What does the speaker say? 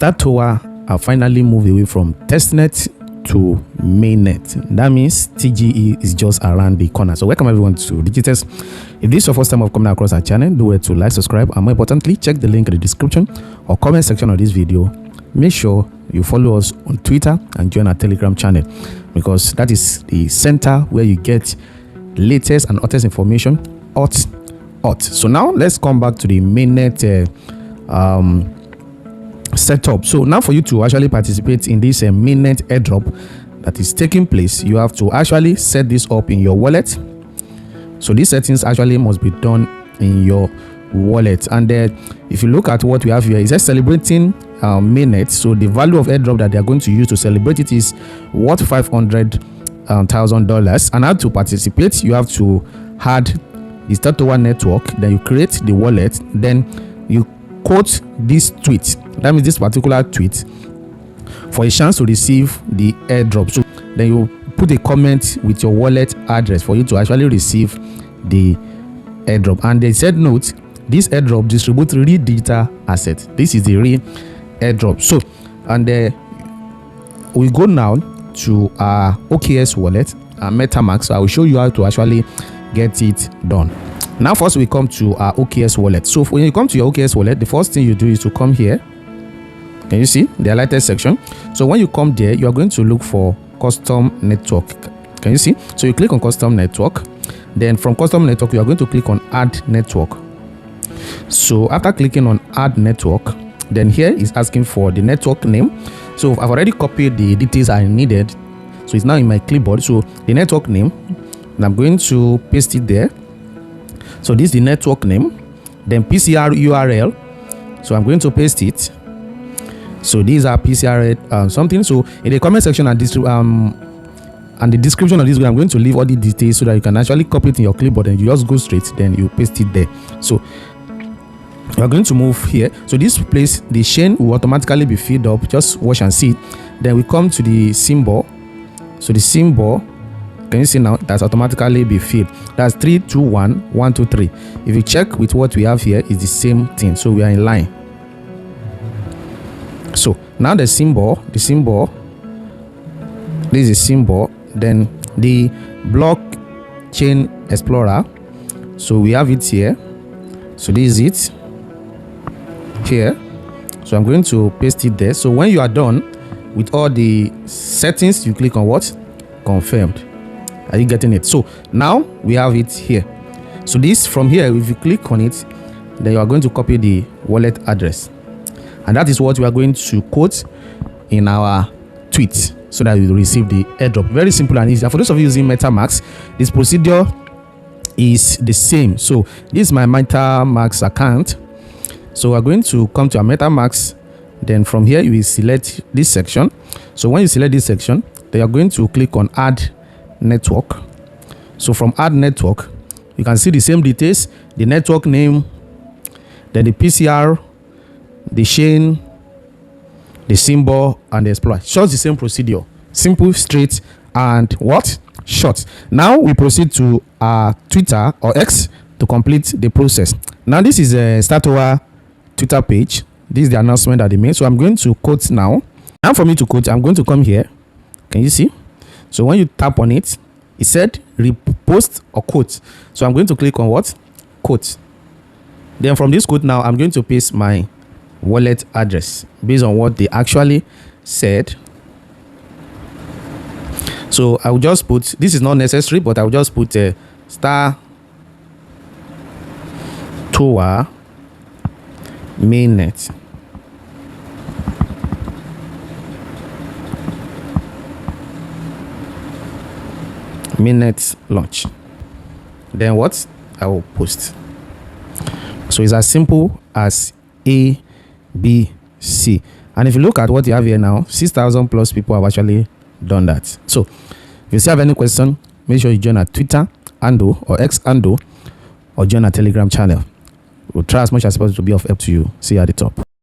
Startower have finally moved away from testnet to mainnet. That means TGE is just around the corner. So welcome everyone to Digitest. If this is your first time of coming across our channel, do it to like, subscribe, and more importantly, check the link in the description or comment section of this video. Make sure you follow us on Twitter and join our Telegram channel, because that is the center where you get latest and hottest information. Hot. So now let's come back to the mainnet setup. So now for you to actually participate in this mainnet airdrop that is taking place, you have to actually set this up in your wallet. So these settings actually must be done in your wallet. And if you look at what we have here, it's just celebrating mainnet. So the value of airdrop that they are going to use to celebrate it is worth $500,000. And how to participate, you have to add the Startower network, then you create the wallet, then you quote this tweet, that means this particular tweet, for a chance to receive the airdrop. So then you put a comment with your wallet address for you to actually receive the airdrop. And they said, note, this airdrop distributes real digital assets. This is the real airdrop. So and we go now to our OKS wallet, our MetaMask. So I will show you how to actually get it done. Now first we come to our OKS wallet. So when you come to your OKS wallet, the first thing you do is to come here. Can you see the highlighted section? So when you come there, you are going to look for custom network. Can you see? So you click on custom network. Then from custom network, you are going to click on add network. So after clicking on add network, then here is asking for the network name. So I've already copied the details I needed, so it's now in my clipboard. So the network name, and I'm going to paste it there. So this is the network name, then PCR URL. So I'm going to paste it. So these are PCR something. So in the comment section and the description of this video, I'm going to leave all the details so that you can actually copy it in your clipboard and you just go straight, then you paste it there. So we are going to move here. So this place, the chain will automatically be filled up. Just watch and see. Then we come to the symbol. So the symbol, can you see now, that's automatically be filled. That's 3 2 1 1 2 3. If you check with what we have here, is the same thing. So we are in line. So now the symbol, this is a symbol. Then the blockchain explorer. So we have it here. So this is it here. So I'm going to paste it there. So when you are done with all the settings, you click on what? Confirmed. Are you getting it? So now we have it here. So this from here, if you click on it, then you are going to copy the wallet address, and that is what we are going to quote in our tweet so that you will receive the airdrop. Very simple and easy. And for those of you using MetaMask, this procedure is the same. So this is my MetaMask account. So we're going to come to our MetaMask. Then from here you will select this section. So when you select this section, then you're going to click on add network. So from add network, you can see the same details, the network name, then the PCR, the chain, the symbol, and the exploit. Just the same procedure. Simple, straight, and what? Short. Now we proceed to our Twitter or X to complete the process. Now this is a Startower Twitter page. This is the announcement that they made. So I'm going to quote now. Now for me to quote, I'm going to come here. Can you see? So when you tap on it, it said repost or quote. So I'm going to click on what? Quote. Then from this quote now, I'm going to paste my wallet address based on what they actually said. So I will just put, this is not necessary, but I will just put a Startower Mainnet. Mainnet launch. Then what? I will post. So it's as simple as A, B, C. And if you look at what you have here now, 6,000 plus people have actually done that. So if you still have any question, make sure you join our Twitter handle or X handle, or join our Telegram channel. We'll try as much as possible to be of help to you. See you at the top.